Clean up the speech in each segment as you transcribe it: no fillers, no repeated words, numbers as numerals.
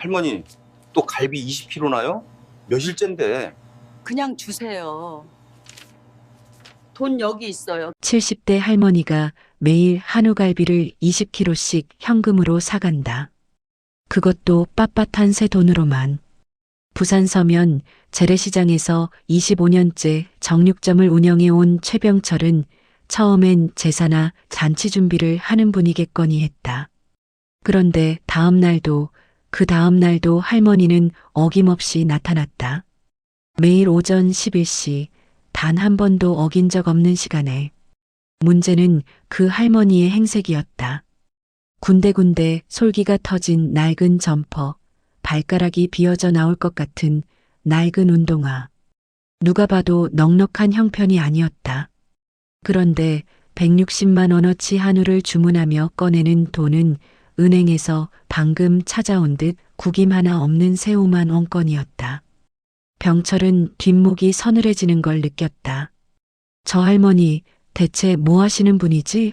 할머니, 또 갈비 20kg나요? 몇일째인데? 그냥 주세요. 돈 여기 있어요. 70대 할머니가 매일 한우갈비를 20kg씩 현금으로 사간다. 그것도 빳빳한 새 돈으로만. 부산 서면 재래시장에서 25년째 정육점을 운영해 온 최병철은 처음엔 제사나 잔치 준비를 하는 분이겠거니 했다. 그런데 그 다음 날도 할머니는 어김없이 나타났다. 매일 오전 11시 단 한 번도 어긴 적 없는 시간에. 문제는 그 할머니의 행색이었다. 군데군데 솔기가 터진 낡은 점퍼, 발가락이 비어져 나올 것 같은 낡은 운동화. 누가 봐도 넉넉한 형편이 아니었다. 그런데 160만 원어치 한우를 주문하며 꺼내는 돈은 은행에서 방금 찾아온 듯 구김 하나 없는 새우만 원건이었다. 병철은 뒷목이 서늘해지는 걸 느꼈다. 저 할머니 대체 뭐 하시는 분이지?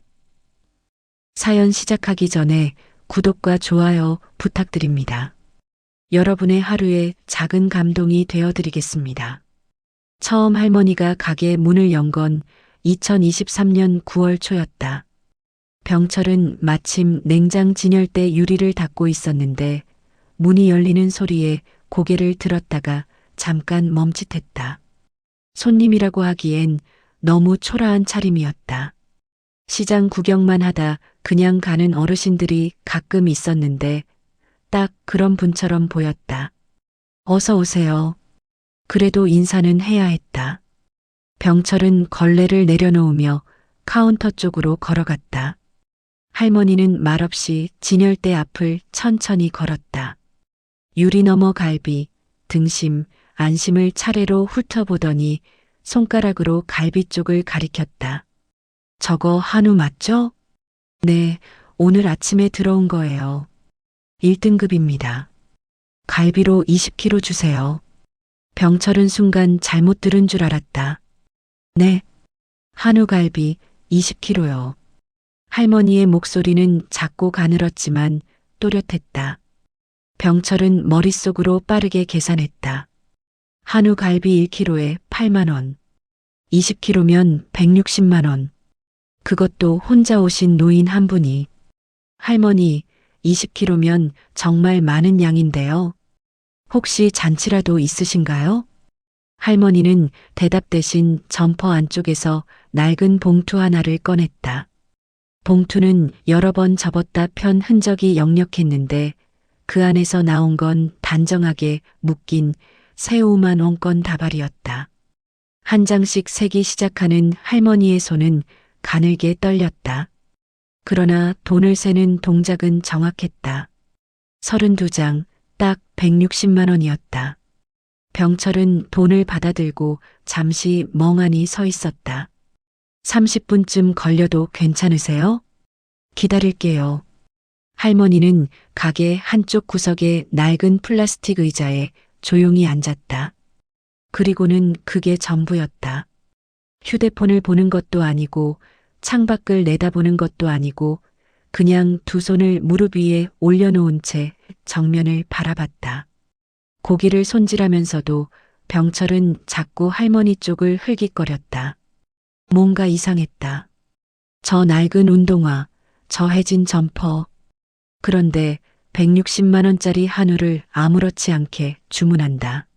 사연 시작하기 전에 구독과 좋아요 부탁드립니다. 여러분의 하루에 작은 감동이 되어드리겠습니다. 처음 할머니가 가게 문을 연 건 2023년 9월 초였다. 병철은 마침 냉장 진열대 유리를 닫고 있었는데 문이 열리는 소리에 고개를 들었다가 잠깐 멈칫했다. 손님이라고 하기엔 너무 초라한 차림이었다. 시장 구경만 하다 그냥 가는 어르신들이 가끔 있었는데 딱 그런 분처럼 보였다. 어서 오세요. 그래도 인사는 해야 했다. 병철은 걸레를 내려놓으며 카운터 쪽으로 걸어갔다. 할머니는 말없이 진열대 앞을 천천히 걸었다. 유리 너머 갈비, 등심, 안심을 차례로 훑어보더니 손가락으로 갈비 쪽을 가리켰다. 저거 한우 맞죠? 네, 오늘 아침에 들어온 거예요. 1등급입니다. 갈비로 20kg 주세요. 병철은 순간 잘못 들은 줄 알았다. 네, 한우갈비 20kg요. 할머니의 목소리는 작고 가늘었지만 또렷했다. 병철은 머릿속으로 빠르게 계산했다. 한우갈비 1kg에 8만 원. 20kg면 160만 원. 그것도 혼자 오신 노인 한 분이. 할머니, 20kg면 정말 많은 양인데요. 혹시 잔치라도 있으신가요? 할머니는 대답 대신 점퍼 안쪽에서 낡은 봉투 하나를 꺼냈다. 봉투는 여러 번 접었다 편 흔적이 역력했는데 그 안에서 나온 건 단정하게 묶인 새 5만 원권 다발이었다. 한 장씩 세기 시작하는 할머니의 손은 가늘게 떨렸다. 그러나 돈을 세는 동작은 정확했다. 32장, 딱 160만 원이었다. 병철은 돈을 받아들고 잠시 멍하니 서 있었다. 30분쯤 걸려도 괜찮으세요? 기다릴게요. 할머니는 가게 한쪽 구석의 낡은 플라스틱 의자에 조용히 앉았다. 그리고는 그게 전부였다. 휴대폰을 보는 것도 아니고 창밖을 내다보는 것도 아니고 그냥 두 손을 무릎 위에 올려놓은 채 정면을 바라봤다. 고기를 손질하면서도 병철은 자꾸 할머니 쪽을 흘깃거렸다. 뭔가 이상했다. 저 낡은 운동화, 저 해진 점퍼. 그런데 160만 원짜리 한우를 아무렇지 않게 주문한다.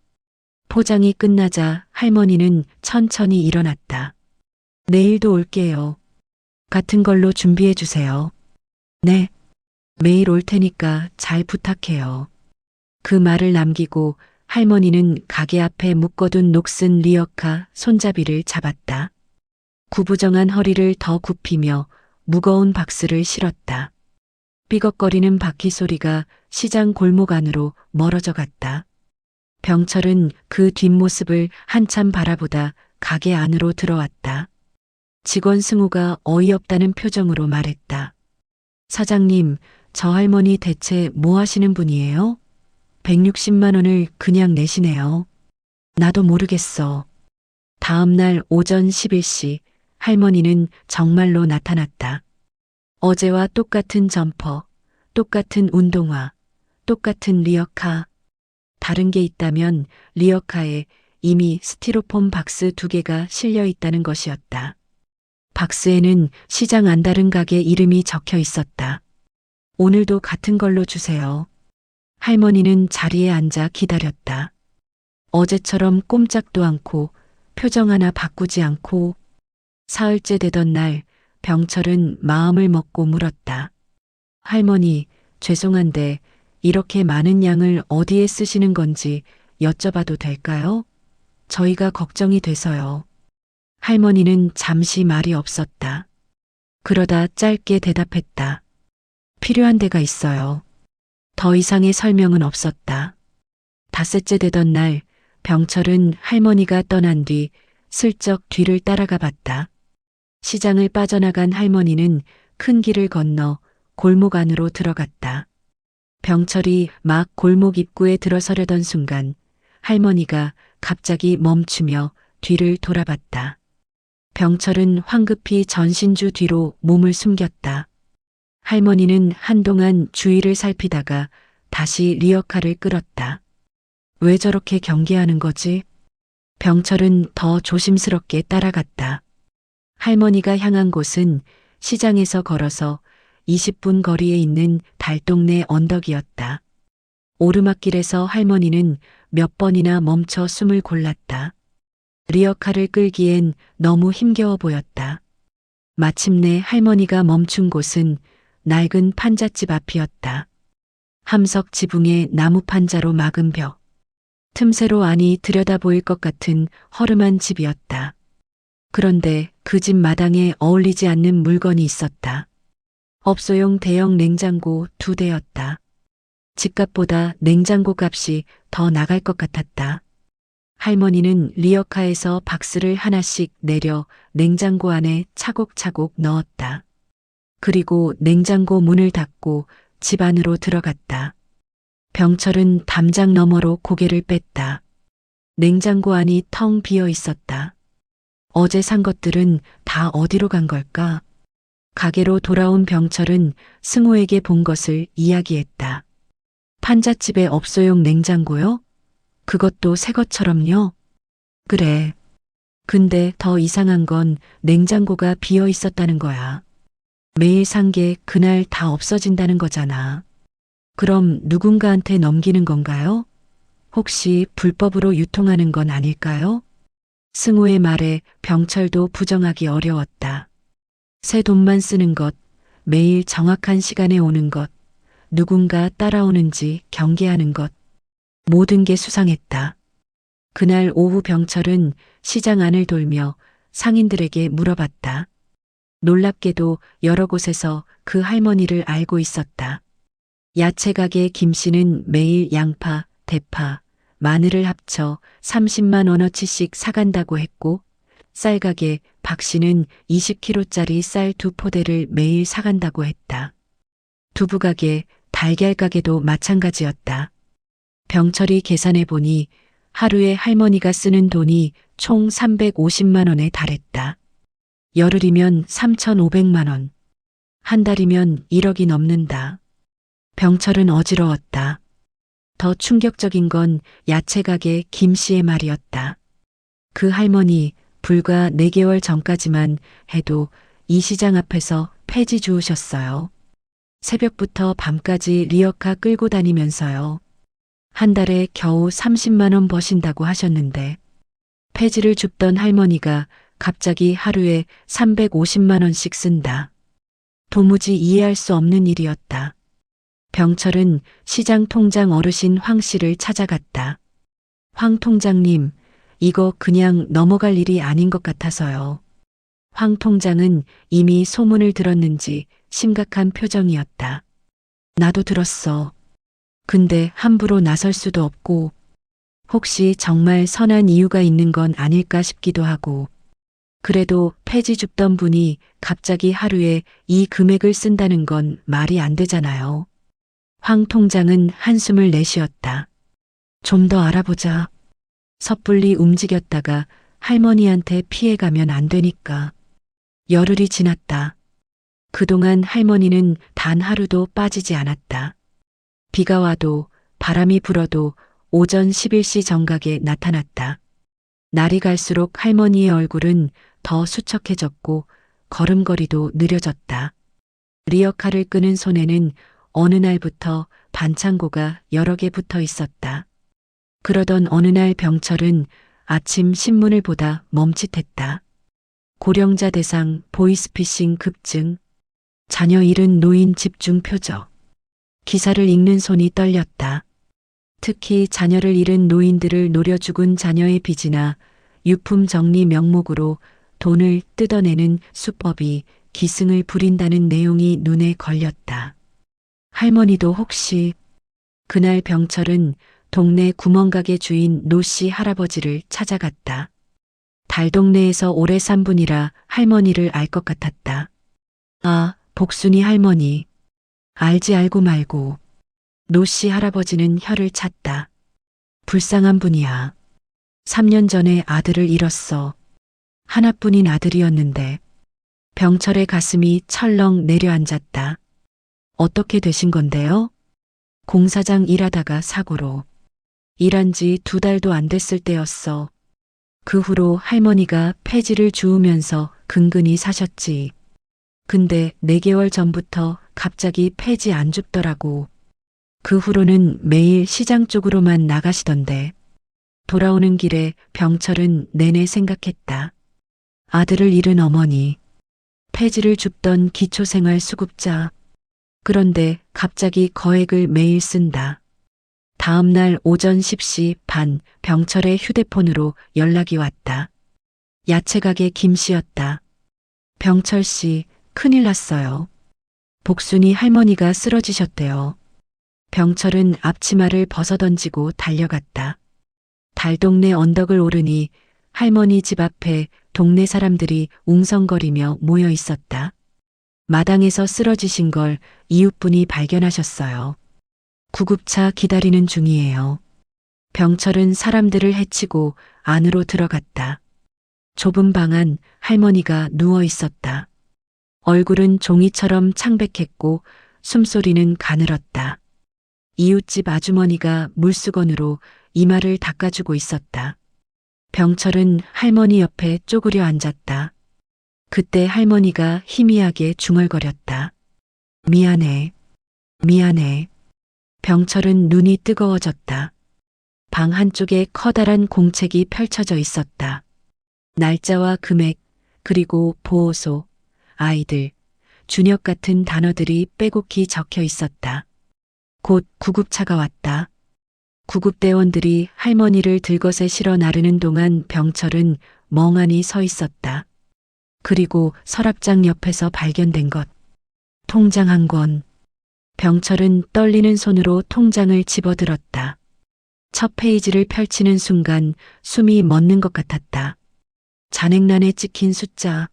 포장이 끝나자 할머니는 천천히 일어났다. 내일도 올게요. 같은 걸로 준비해 주세요. 네. 매일 올 테니까 잘 부탁해요. 그 말을 남기고 할머니는 가게 앞에 묶어둔 녹슨 리어카 손잡이를 잡았다. 구부정한 허리를 더 굽히며 무거운 박스를 실었다. 삐걱거리는 바퀴 소리가 시장 골목 안으로 멀어져 갔다. 병철은 그 뒷모습을 한참 바라보다 가게 안으로 들어왔다. 직원 승우가 어이없다는 표정으로 말했다. 사장님, 저 할머니 대체 뭐 하시는 분이에요? 160만 원을 그냥 내시네요. 나도 모르겠어. 다음 날 오전 11시 할머니는 정말로 나타났다. 어제와 똑같은 점퍼, 똑같은 운동화, 똑같은 리어카. 다른 게 있다면 리어카에 이미 스티로폼 박스 2개가 실려 있다는 것이었다. 박스에는 시장 안다른 가게 이름이 적혀 있었다. 오늘도 같은 걸로 주세요. 할머니는 자리에 앉아 기다렸다. 어제처럼 꼼짝도 않고 표정 하나 바꾸지 않고 사흘째 되던 날 병철은 마음을 먹고 물었다. 할머니, 죄송한데 이렇게 많은 양을 어디에 쓰시는 건지 여쭤봐도 될까요? 저희가 걱정이 돼서요. 할머니는 잠시 말이 없었다. 그러다 짧게 대답했다. 필요한 데가 있어요. 더 이상의 설명은 없었다. 닷새째 되던 날 병철은 할머니가 떠난 뒤 슬쩍 뒤를 따라가 봤다. 시장을 빠져나간 할머니는 큰 길을 건너 골목 안으로 들어갔다. 병철이 막 골목 입구에 들어서려던 순간 할머니가 갑자기 멈추며 뒤를 돌아봤다. 병철은 황급히 전신주 뒤로 몸을 숨겼다. 할머니는 한동안 주위를 살피다가 다시 리어카를 끌었다. 왜 저렇게 경계하는 거지? 병철은 더 조심스럽게 따라갔다. 할머니가 향한 곳은 시장에서 걸어서 20분 거리에 있는 달동네 언덕이었다. 오르막길에서 할머니는 몇 번이나 멈춰 숨을 골랐다. 리어카를 끌기엔 너무 힘겨워 보였다. 마침내 할머니가 멈춘 곳은 낡은 판잣집 앞이었다. 함석 지붕에 나무 판자로 막은 벽. 틈새로 안이 들여다 보일 것 같은 허름한 집이었다. 그런데 그 집 마당에 어울리지 않는 물건이 있었다. 업소용 대형 냉장고 2대였다. 집값보다 냉장고 값이 더 나갈 것 같았다. 할머니는 리어카에서 박스를 하나씩 내려 냉장고 안에 차곡차곡 넣었다. 그리고 냉장고 문을 닫고 집 안으로 들어갔다. 병철은 담장 너머로 고개를 뺐다. 냉장고 안이 텅 비어 있었다. 어제 산 것들은 다 어디로 간 걸까? 가게로 돌아온 병철은 승호에게 본 것을 이야기했다. 판잣집에 업소용 냉장고요? 그것도 새 것처럼요? 그래. 근데 더 이상한 건 냉장고가 비어 있었다는 거야. 매일 산 게 그날 다 없어진다는 거잖아. 그럼 누군가한테 넘기는 건가요? 혹시 불법으로 유통하는 건 아닐까요? 승호의 말에 병철도 부정하기 어려웠다. 새 돈만 쓰는 것, 매일 정확한 시간에 오는 것, 누군가 따라오는지 경계하는 것, 모든 게 수상했다. 그날 오후 병철은 시장 안을 돌며 상인들에게 물어봤다. 놀랍게도 여러 곳에서 그 할머니를 알고 있었다. 야채 가게 김씨는 매일 양파, 대파, 마늘을 합쳐 30만 원어치씩 사간다고 했고, 쌀 가게 박씨는 20kg짜리 쌀 2포대를 매일 사간다고 했다. 두부 가게, 달걀 가게도 마찬가지였다. 병철이 계산해 보니 하루에 할머니가 쓰는 돈이 총 350만 원에 달했다. 열흘이면 3,500만 원. 한 달이면 1억이 넘는다. 병철은 어지러웠다. 더 충격적인 건 야채 가게 김씨의 말이었다. 그 할머니 불과 4개월 전까지만 해도 이 시장 앞에서 폐지 주우셨어요. 새벽부터 밤까지 리어카 끌고 다니면서요. 한 달에 겨우 30만 원 버신다고 하셨는데 폐지를 줍던 할머니가 갑자기 하루에 350만 원씩 쓴다. 도무지 이해할 수 없는 일이었다. 병철은 시장 통장 어르신 황 씨를 찾아갔다. 황 통장님, 이거 그냥 넘어갈 일이 아닌 것 같아서요. 황 통장은 이미 소문을 들었는지 심각한 표정이었다. 나도 들었어. 근데 함부로 나설 수도 없고 혹시 정말 선한 이유가 있는 건 아닐까 싶기도 하고 그래도 폐지 줍던 분이 갑자기 하루에 이 금액을 쓴다는 건 말이 안 되잖아요. 황 통장은 한숨을 내쉬었다. 좀 더 알아보자. 섣불리 움직였다가 할머니한테 피해가면 안 되니까. 열흘이 지났다. 그동안 할머니는 단 하루도 빠지지 않았다. 비가 와도 바람이 불어도 오전 11시 정각에 나타났다. 날이 갈수록 할머니의 얼굴은 더 수척해졌고 걸음걸이도 느려졌다. 리어카를 끄는 손에는 어느 날부터 반창고가 여러 개 붙어 있었다. 그러던 어느 날 병철은 아침 신문을 보다 멈칫했다. 고령자 대상 보이스피싱 급증, 자녀 잃은 노인 집중 표적. 기사를 읽는 손이 떨렸다. 특히 자녀를 잃은 노인들을 노려 죽은 자녀의 빚이나 유품 정리 명목으로 돈을 뜯어내는 수법이 기승을 부린다는 내용이 눈에 걸렸다. 할머니도 혹시... 그날 병철은 동네 구멍가게 주인 노씨 할아버지를 찾아갔다. 달동네에서 오래 산 분이라 할머니를 알 것 같았다. 아, 복순이 할머니. 알지 알고 말고. 노씨 할아버지는 혀를 찼다. 불쌍한 분이야. 3년 전에 아들을 잃었어. 하나뿐인 아들이었는데. 병철의 가슴이 철렁 내려앉았다. 어떻게 되신 건데요? 공사장 일하다가 사고로. 일한 지 2달도 안 됐을 때였어. 그 후로 할머니가 폐지를 주우면서 근근히 사셨지. 근데 4개월 전부터 갑자기 폐지 안 줍더라고. 그 후로는 매일 시장 쪽으로만 나가시던데. 돌아오는 길에 병철은 내내 생각했다. 아들을 잃은 어머니. 폐지를 줍던 기초생활 수급자. 그런데 갑자기 거액을 매일 쓴다. 다음 날 오전 10시 반 병철의 휴대폰으로 연락이 왔다. 야채가게 김씨였다. 병철 씨, 큰일 났어요. 복순이 할머니가 쓰러지셨대요. 병철은 앞치마를 벗어던지고 달려갔다. 달동네 언덕을 오르니 할머니 집 앞에 동네 사람들이 웅성거리며 모여 있었다. 마당에서 쓰러지신 걸 이웃분이 발견하셨어요. 구급차 기다리는 중이에요. 병철은 사람들을 해치고 안으로 들어갔다. 좁은 방 안 할머니가 누워 있었다. 얼굴은 종이처럼 창백했고 숨소리는 가늘었다. 이웃집 아주머니가 물수건으로 이마를 닦아주고 있었다. 병철은 할머니 옆에 쪼그려 앉았다. 그때 할머니가 희미하게 중얼거렸다. 미안해. 미안해. 병철은 눈이 뜨거워졌다. 방 한쪽에 커다란 공책이 펼쳐져 있었다. 날짜와 금액, 그리고 보호소, 아이들, 준혁 같은 단어들이 빼곡히 적혀 있었다. 곧 구급차가 왔다. 구급대원들이 할머니를 들것에 실어 나르는 동안 병철은 멍하니 서 있었다. 그리고 서랍장 옆에서 발견된 것. 통장 한 권. 병철은 떨리는 손으로 통장을 집어들었다. 첫 페이지를 펼치는 순간 숨이 멎는 것 같았다. 잔액란에 찍힌 숫자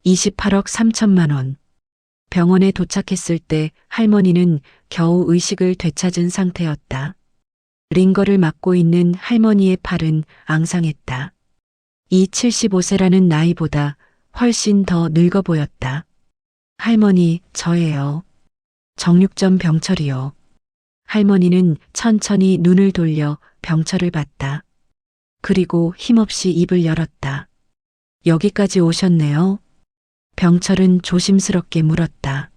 28억 3천만 원. 병원에 도착했을 때 할머니는 겨우 의식을 되찾은 상태였다. 링거를 맞고 있는 할머니의 팔은 앙상했다. 이 75세라는 나이보다 훨씬 더 늙어 보였다. 할머니, 저예요. 정육점 병철이요. 할머니는 천천히 눈을 돌려 병철을 봤다. 그리고 힘없이 입을 열었다. 여기까지 오셨네요. 병철은 조심스럽게 물었다.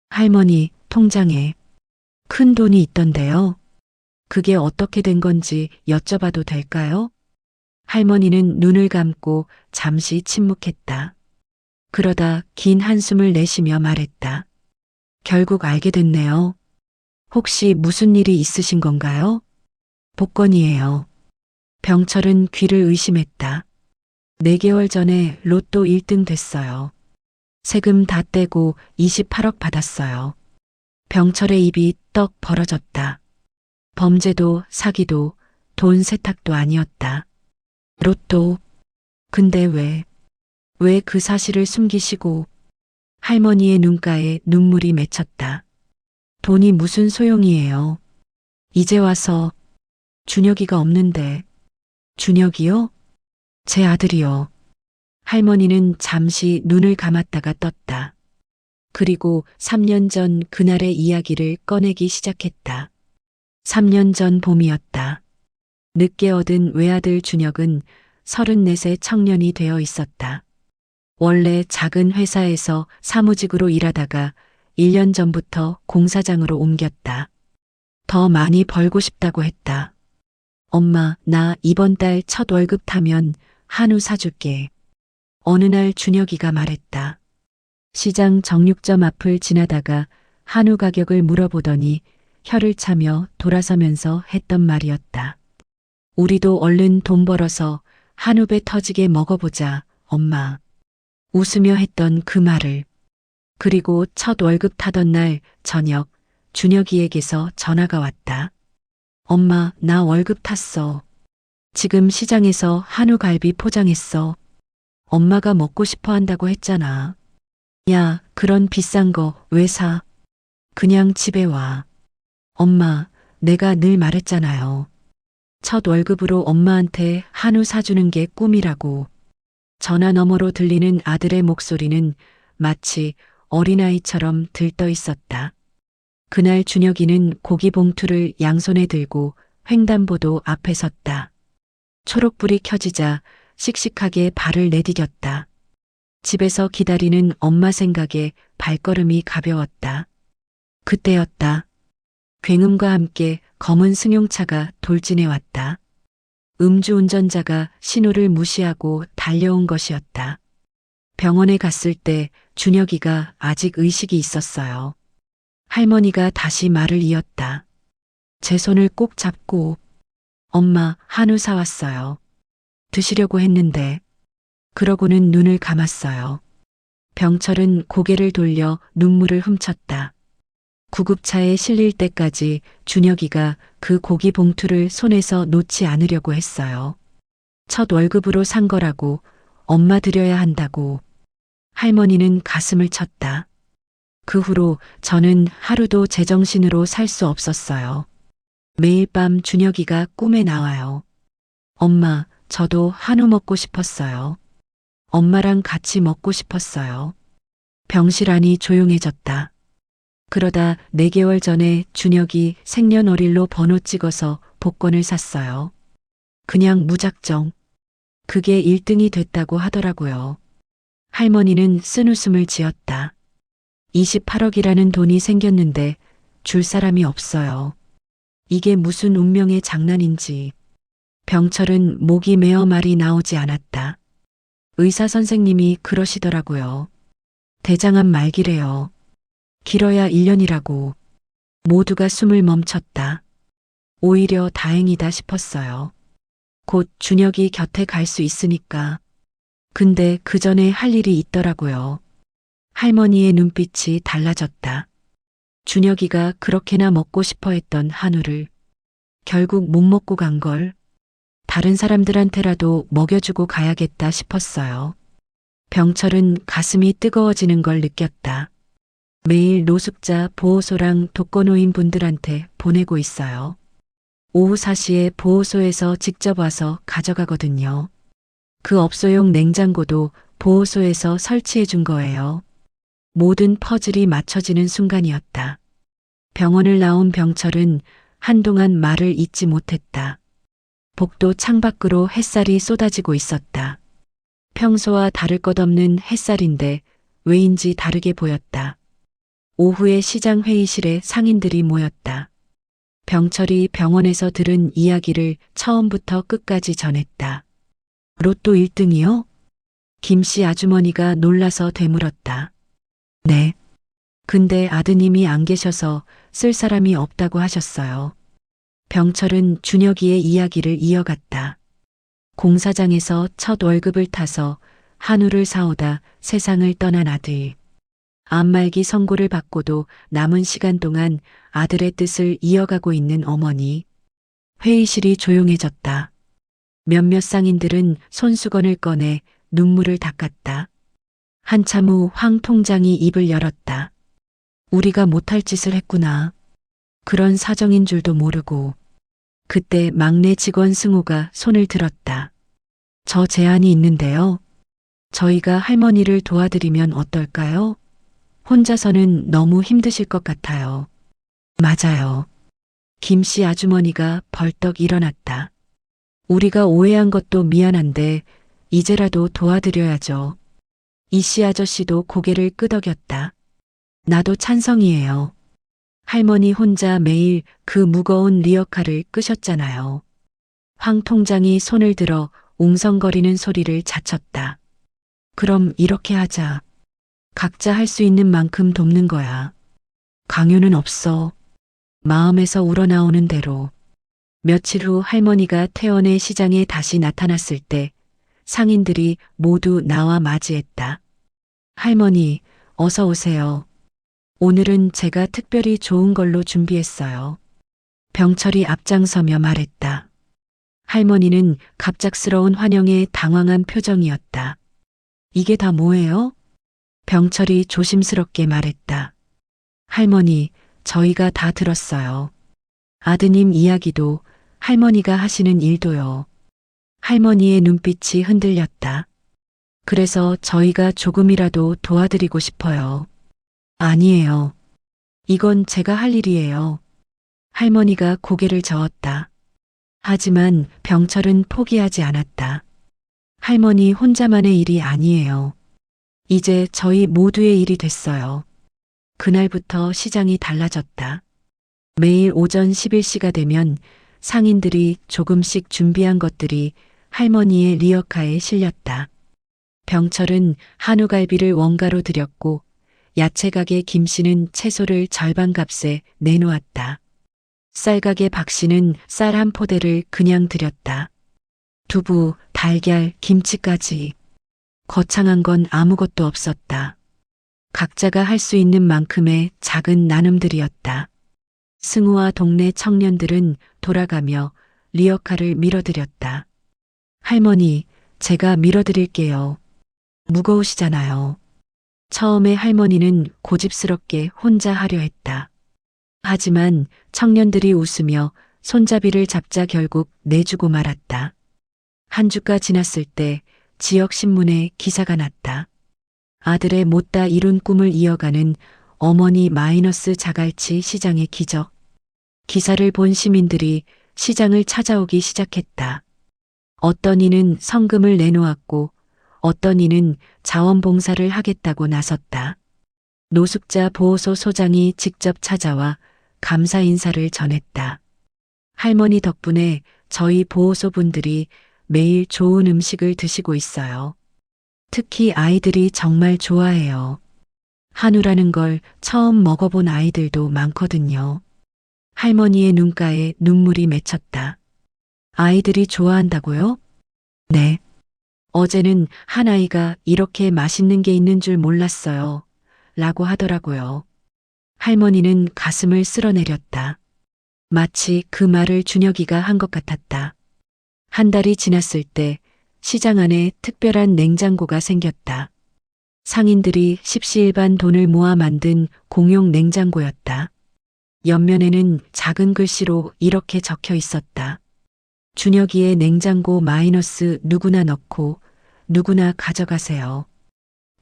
할머니, 통장에 큰 돈이 있던데요. 그게 어떻게 된 건지 여쭤봐도 될까요? 할머니는 눈을 감고 잠시 침묵했다. 그러다 긴 한숨을 내쉬며 말했다. 결국 알게 됐네요. 혹시 무슨 일이 있으신 건가요? 복권이에요. 병철은 귀를 의심했다. 4개월 전에 로또 1등 됐어요. 세금 다 떼고 28억 받았어요. 병철의 입이 떡 벌어졌다. 범죄도 사기도 돈 세탁도 아니었다. 로또. 근데 왜 그 사실을 숨기시고. 할머니의 눈가에 눈물이 맺혔다. 돈이 무슨 소용이에요. 이제 와서. 준혁이가 없는데. 준혁이요? 제 아들이요. 할머니는 잠시 눈을 감았다가 떴다. 그리고 3년 전 그날의 이야기를 꺼내기 시작했다. 3년 전 봄이었다. 늦게 얻은 외아들 준혁은 34세 청년이 되어 있었다. 원래 작은 회사에서 사무직으로 일하다가 1년 전부터 공사장으로 옮겼다. 더 많이 벌고 싶다고 했다. 엄마, 나 이번 달 첫 월급 타면 한우 사줄게. 어느 날 준혁이가 말했다. 시장 정육점 앞을 지나다가 한우 가격을 물어보더니 혀를 차며 돌아서면서 했던 말이었다. 우리도 얼른 돈 벌어서 한우배 터지게 먹어보자, 엄마. 웃으며 했던 그 말을. 그리고 첫 월급 타던 날 저녁 준혁이에게서 전화가 왔다. 엄마, 나 월급 탔어. 지금 시장에서 한우 갈비 포장했어. 엄마가 먹고 싶어 한다고 했잖아. 야, 그런 비싼 거 왜 사? 그냥 집에 와. 엄마, 내가 늘 말했잖아요. 첫 월급으로 엄마한테 한우 사주는 게 꿈이라고. 전화 너머로 들리는 아들의 목소리는 마치 어린아이처럼 들떠 있었다. 그날 준혁이는 고기 봉투를 양손에 들고 횡단보도 앞에 섰다. 초록불이 켜지자 씩씩하게 발을 내디뎠다. 집에서 기다리는 엄마 생각에 발걸음이 가벼웠다. 그때였다. 굉음과 함께 검은 승용차가 돌진해 왔다. 음주운전자가 신호를 무시하고 달려온 것이었다. 병원에 갔을 때 준혁이가 아직 의식이 있었어요. 할머니가 다시 말을 이었다. 제 손을 꼭 잡고 엄마 한우 사왔어요. 드시려고 했는데 그러고는 눈을 감았어요. 병철은 고개를 돌려 눈물을 훔쳤다. 구급차에 실릴 때까지 준혁이가 그 고기 봉투를 손에서 놓지 않으려고 했어요. 첫 월급으로 산 거라고 엄마 드려야 한다고. 할머니는 가슴을 쳤다. 그 후로 저는 하루도 제정신으로 살 수 없었어요. 매일 밤 준혁이가 꿈에 나와요. 엄마, 저도 한우 먹고 싶었어요. 엄마랑 같이 먹고 싶었어요. 병실 안이 조용해졌다. 그러다 4개월 전에 준혁이 생년월일로 번호 찍어서 복권을 샀어요. 그냥 무작정. 그게 1등이 됐다고 하더라고요. 할머니는 쓴웃음을 지었다. 28억이라는 돈이 생겼는데 줄 사람이 없어요. 이게 무슨 운명의 장난인지. 병철은 목이 메어 말이 나오지 않았다. 의사 선생님이 그러시더라고요. 대장암 말기래요. 길어야 1년이라고. 모두가 숨을 멈췄다. 오히려 다행이다 싶었어요. 곧 준혁이 곁에 갈 수 있으니까. 근데 그 전에 할 일이 있더라고요. 할머니의 눈빛이 달라졌다. 준혁이가 그렇게나 먹고 싶어 했던 한우를 결국 못 먹고 간 걸. 다른 사람들한테라도 먹여주고 가야겠다 싶었어요. 병철은 가슴이 뜨거워지는 걸 느꼈다. 매일 노숙자 보호소랑 독거노인 분들한테 보내고 있어요. 오후 4시에 보호소에서 직접 와서 가져가거든요. 그 업소용 냉장고도 보호소에서 설치해 준 거예요. 모든 퍼즐이 맞춰지는 순간이었다. 병원을 나온 병철은 한동안 말을 잇지 못했다. 복도 창밖으로 햇살이 쏟아지고 있었다. 평소와 다를 것 없는 햇살인데 왜인지 다르게 보였다. 오후에 시장 회의실에 상인들이 모였다. 병철이 병원에서 들은 이야기를 처음부터 끝까지 전했다. 로또 1등이요? 김씨 아주머니가 놀라서 되물었다. 네. 근데 아드님이 안 계셔서 쓸 사람이 없다고 하셨어요. 병철은 준혁이의 이야기를 이어갔다. 공사장에서 첫 월급을 타서 한우를 사오다 세상을 떠난 아들. 암말기 선고를 받고도 남은 시간 동안 아들의 뜻을 이어가고 있는 어머니. 회의실이 조용해졌다. 몇몇 상인들은 손수건을 꺼내 눈물을 닦았다. 한참 후 황 통장이 입을 열었다. 우리가 못할 짓을 했구나. 그런 사정인 줄도 모르고. 그때 막내 직원 승우가 손을 들었다. 저 제안이 있는데요. 저희가 할머니를 도와드리면 어떨까요? 혼자서는 너무 힘드실 것 같아요. 맞아요. 김씨 아주머니가 벌떡 일어났다. 우리가 오해한 것도 미안한데 이제라도 도와드려야죠. 이씨 아저씨도 고개를 끄덕였다. 나도 찬성이에요. 할머니 혼자 매일 그 무거운 리어카를 끄셨잖아요. 황 통장이 손을 들어 웅성거리는 소리를 자쳤다. 그럼 이렇게 하자. 각자 할 수 있는 만큼 돕는 거야. 강요는 없어. 마음에서 우러나오는 대로. 며칠 후 할머니가 태원의 시장에 다시 나타났을 때 상인들이 모두 나와 맞이했다. 할머니, 어서 오세요. 오늘은 제가 특별히 좋은 걸로 준비했어요. 병철이 앞장서며 말했다. 할머니는 갑작스러운 환영에 당황한 표정이었다. 이게 다 뭐예요? 병철이 조심스럽게 말했다. 할머니, 저희가 다 들었어요. 아드님 이야기도 할머니가 하시는 일도요. 할머니의 눈빛이 흔들렸다. 그래서 저희가 조금이라도 도와드리고 싶어요. 아니에요. 이건 제가 할 일이에요. 할머니가 고개를 저었다. 하지만 병철은 포기하지 않았다. 할머니 혼자만의 일이 아니에요. 이제 저희 모두의 일이 됐어요. 그날부터 시장이 달라졌다. 매일 오전 11시가 되면 상인들이 조금씩 준비한 것들이 할머니의 리어카에 실렸다. 병철은 한우갈비를 원가로 드렸고 야채가게 김씨는 채소를 절반 값에 내놓았다. 쌀가게 박씨는 쌀 한 포대를 그냥 드렸다. 두부, 달걀, 김치까지. 거창한 건 아무것도 없었다. 각자가 할 수 있는 만큼의 작은 나눔들이었다. 승우와 동네 청년들은 돌아가며 리어카를 밀어드렸다. 할머니, 제가 밀어드릴게요. 무거우시잖아요. 처음에 할머니는 고집스럽게 혼자 하려 했다. 하지만 청년들이 웃으며 손잡이를 잡자 결국 내주고 말았다. 한 주가 지났을 때 지역 신문에 기사가 났다. 아들의 못다 이룬 꿈을 이어가는 어머니 마이너스 자갈치 시장의 기적. 기사를 본 시민들이 시장을 찾아오기 시작했다. 어떤 이는 성금을 내놓았고 어떤 이는 자원봉사를 하겠다고 나섰다. 노숙자 보호소 소장이 직접 찾아와 감사 인사를 전했다. 할머니 덕분에 저희 보호소 분들이 매일 좋은 음식을 드시고 있어요. 특히 아이들이 정말 좋아해요. 한우라는 걸 처음 먹어본 아이들도 많거든요. 할머니의 눈가에 눈물이 맺혔다. 아이들이 좋아한다고요? 네. 어제는 한 아이가 이렇게 맛있는 게 있는 줄 몰랐어요. 라고 하더라고요. 할머니는 가슴을 쓸어내렸다. 마치 그 말을 준혁이가 한 것 같았다. 한 달이 지났을 때 시장 안에 특별한 냉장고가 생겼다. 상인들이 십시일반 돈을 모아 만든 공용 냉장고였다. 옆면에는 작은 글씨로 이렇게 적혀 있었다. 준혁이의 냉장고 마이너스 누구나 넣고 누구나 가져가세요.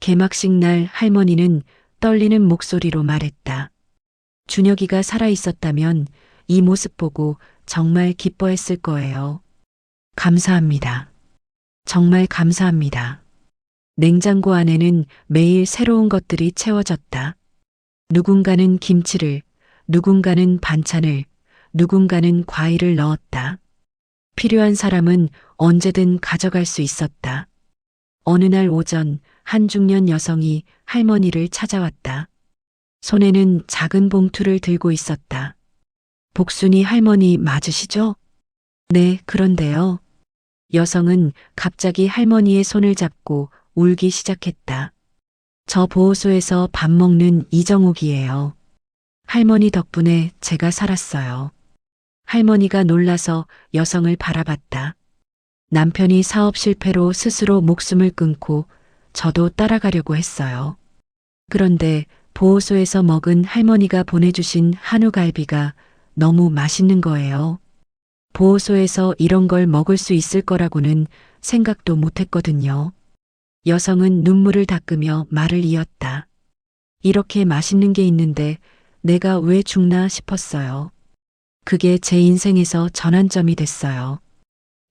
개막식 날 할머니는 떨리는 목소리로 말했다. 준혁이가 살아있었다면 이 모습 보고 정말 기뻐했을 거예요. 감사합니다. 정말 감사합니다. 냉장고 안에는 매일 새로운 것들이 채워졌다. 누군가는 김치를, 누군가는 반찬을, 누군가는 과일을 넣었다. 필요한 사람은 언제든 가져갈 수 있었다. 어느 날 오전 한 중년 여성이 할머니를 찾아왔다. 손에는 작은 봉투를 들고 있었다. 복순이 할머니 맞으시죠? 네, 그런데요. 여성은 갑자기 할머니의 손을 잡고 울기 시작했다. 저 보호소에서 밥 먹는 이정옥이에요. 할머니 덕분에 제가 살았어요. 할머니가 놀라서 여성을 바라봤다. 남편이 사업 실패로 스스로 목숨을 끊고 저도 따라가려고 했어요. 그런데 보호소에서 먹은 할머니가 보내주신 한우갈비가 너무 맛있는 거예요. 보호소에서 이런 걸 먹을 수 있을 거라고는 생각도 못했거든요. 여성은 눈물을 닦으며 말을 이었다. 이렇게 맛있는 게 있는데 내가 왜 죽나 싶었어요. 그게 제 인생에서 전환점이 됐어요.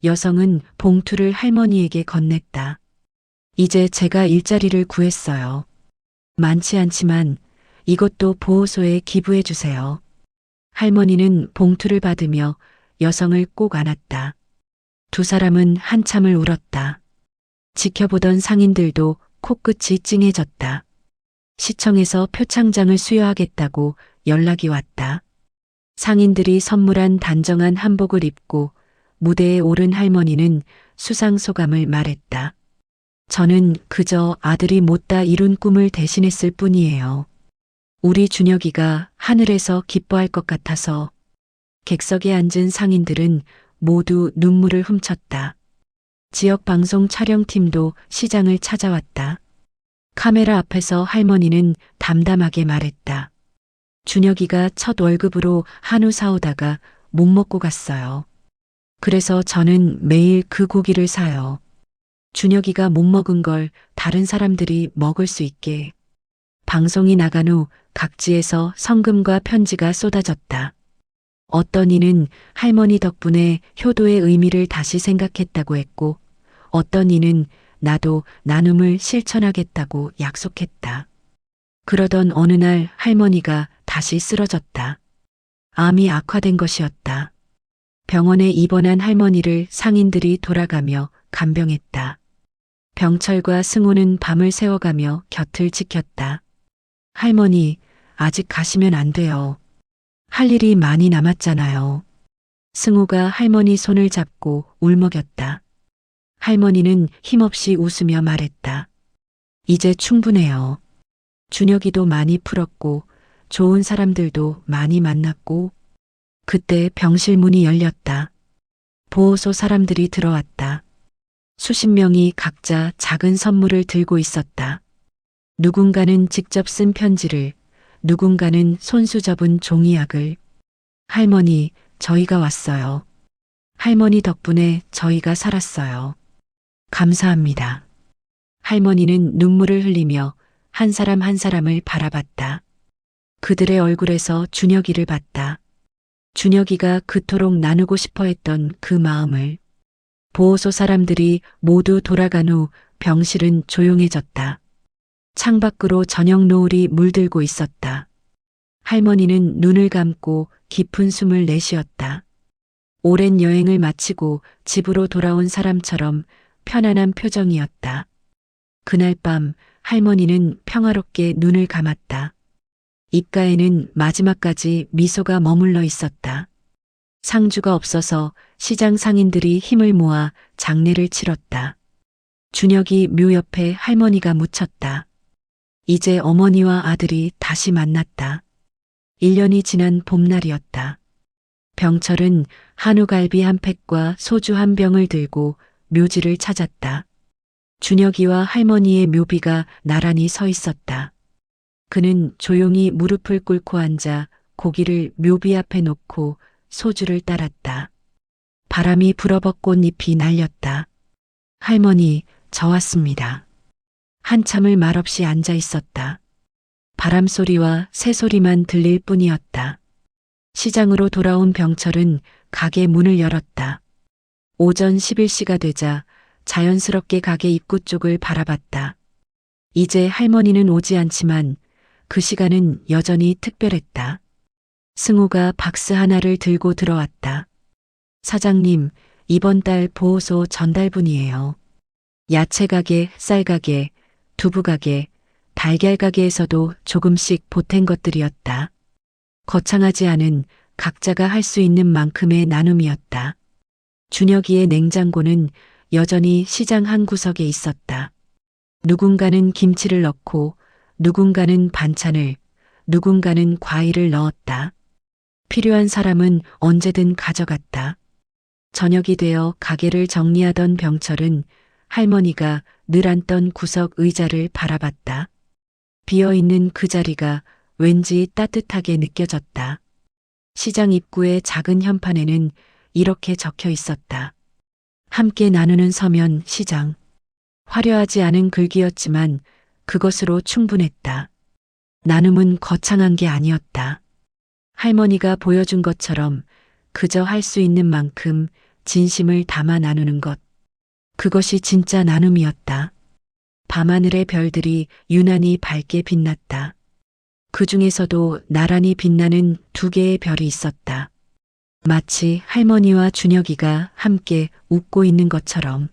여성은 봉투를 할머니에게 건넸다. 이제 제가 일자리를 구했어요. 많지 않지만 이것도 보호소에 기부해 주세요. 할머니는 봉투를 받으며 여성을 꼭 안았다. 두 사람은 한참을 울었다. 지켜보던 상인들도 코끝이 찡해졌다. 시청에서 표창장을 수여하겠다고 연락이 왔다. 상인들이 선물한 단정한 한복을 입고 무대에 오른 할머니는 수상 소감을 말했다. 저는 그저 아들이 못다 이룬 꿈을 대신했을 뿐이에요. 우리 준혁이가 하늘에서 기뻐할 것 같아서. 객석에 앉은 상인들은 모두 눈물을 훔쳤다. 지역 방송 촬영팀도 시장을 찾아왔다. 카메라 앞에서 할머니는 담담하게 말했다. 준혁이가 첫 월급으로 한우 사오다가 못 먹고 갔어요. 그래서 저는 매일 그 고기를 사요. 준혁이가 못 먹은 걸 다른 사람들이 먹을 수 있게. 방송이 나간 후 각지에서 성금과 편지가 쏟아졌다. 어떤 이는 할머니 덕분에 효도의 의미를 다시 생각했다고 했고, 어떤 이는 나도 나눔을 실천하겠다고 약속했다. 그러던 어느 날 할머니가 다시 쓰러졌다. 암이 악화된 것이었다. 병원에 입원한 할머니를 상인들이 돌아가며 간병했다. 병철과 승호는 밤을 새워가며 곁을 지켰다. 할머니, 아직 가시면 안 돼요. 할 일이 많이 남았잖아요. 승호가 할머니 손을 잡고 울먹였다. 할머니는 힘없이 웃으며 말했다. 이제 충분해요. 준혁이도 많이 풀었고 좋은 사람들도 많이 만났고. 그때 병실 문이 열렸다. 보호소 사람들이 들어왔다. 수십 명이 각자 작은 선물을 들고 있었다. 누군가는 직접 쓴 편지를, 누군가는 손수 접은 종이약을. 할머니, 저희가 왔어요. 할머니 덕분에 저희가 살았어요. 감사합니다. 할머니는 눈물을 흘리며 한 사람 한 사람을 바라봤다. 그들의 얼굴에서 준혁이를 봤다. 준혁이가 그토록 나누고 싶어 했던 그 마음을. 보호소 사람들이 모두 돌아간 후 병실은 조용해졌다. 창밖으로 저녁 노을이 물들고 있었다. 할머니는 눈을 감고 깊은 숨을 내쉬었다. 오랜 여행을 마치고 집으로 돌아온 사람처럼 편안한 표정이었다. 그날 밤 할머니는 평화롭게 눈을 감았다. 입가에는 마지막까지 미소가 머물러 있었다. 상주가 없어서 시장 상인들이 힘을 모아 장례를 치렀다. 준혁이 묘 옆에 할머니가 묻혔다. 이제 어머니와 아들이 다시 만났다. 1년이 지난 봄날이었다. 병철은 한우갈비 한 팩과 소주 한 병을 들고 묘지를 찾았다. 준혁이와 할머니의 묘비가 나란히 서 있었다. 그는 조용히 무릎을 꿇고 앉아 고기를 묘비 앞에 놓고 소주를 따랐다. 바람이 불어벗 꽃잎이 날렸다. 할머니, 저 왔습니다. 한참을 말없이 앉아 있었다. 바람 소리와 새 소리만 들릴 뿐이었다. 시장으로 돌아온 병철은 가게 문을 열었다. 오전 11시가 되자 자연스럽게 가게 입구 쪽을 바라봤다. 이제 할머니는 오지 않지만 그 시간은 여전히 특별했다. 승우가 박스 하나를 들고 들어왔다. 사장님, 이번 달 보호소 전달분이에요. 야채 가게, 쌀 가게, 두부 가게, 달걀 가게에서도 조금씩 보탠 것들이었다. 거창하지 않은 각자가 할 수 있는 만큼의 나눔이었다. 준혁이의 냉장고는 여전히 시장 한 구석에 있었다. 누군가는 김치를 넣고, 누군가는 반찬을, 누군가는 과일을 넣었다. 필요한 사람은 언제든 가져갔다. 저녁이 되어 가게를 정리하던 병철은 할머니가 늘 앉던 구석 의자를 바라봤다. 비어있는 그 자리가 왠지 따뜻하게 느껴졌다. 시장 입구의 작은 현판에는 이렇게 적혀 있었다. 함께 나누는 서면 시장. 화려하지 않은 글귀였지만 그것으로 충분했다. 나눔은 거창한 게 아니었다. 할머니가 보여준 것처럼 그저 할 수 있는 만큼 진심을 담아 나누는 것. 그것이 진짜 나눔이었다. 밤하늘의 별들이 유난히 밝게 빛났다. 그 중에서도 나란히 빛나는 두 개의 별이 있었다. 마치 할머니와 준혁이가 함께 웃고 있는 것처럼.